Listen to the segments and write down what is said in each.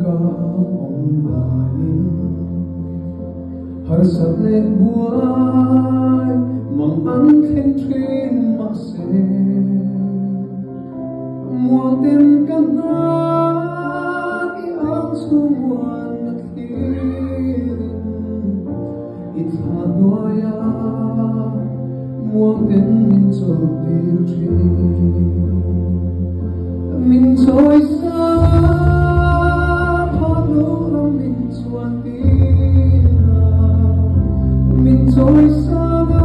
ka online har sat le buai mang an khen thin ma se muang tem ka na ki ang suwan na khir it ha noya muang tem min so dir tri min choi sa pha lo ram min chuan tina min choi sa na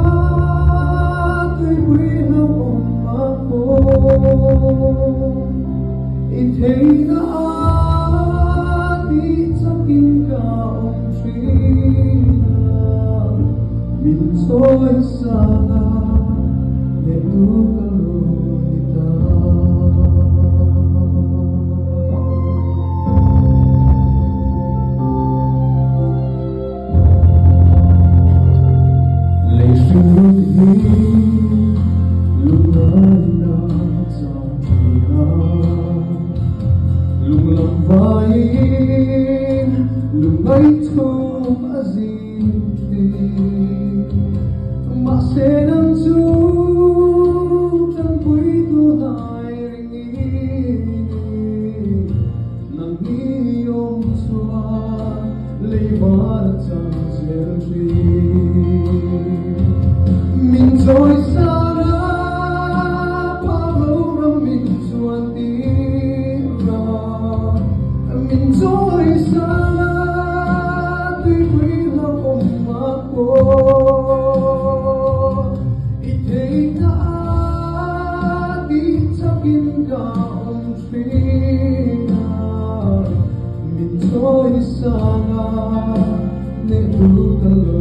tui bui na om ma ko i thei na ti chakin ka om trina min choi sa na le tu ka lo ni ta lung bay thum azin ti ma se nam chu tang pui tu hai ringi nang ni yom chua lei bar chang zel tri min choi sa pa lo ram min chuan ti ra min choi sa Min choi sa nga ne tu ka lo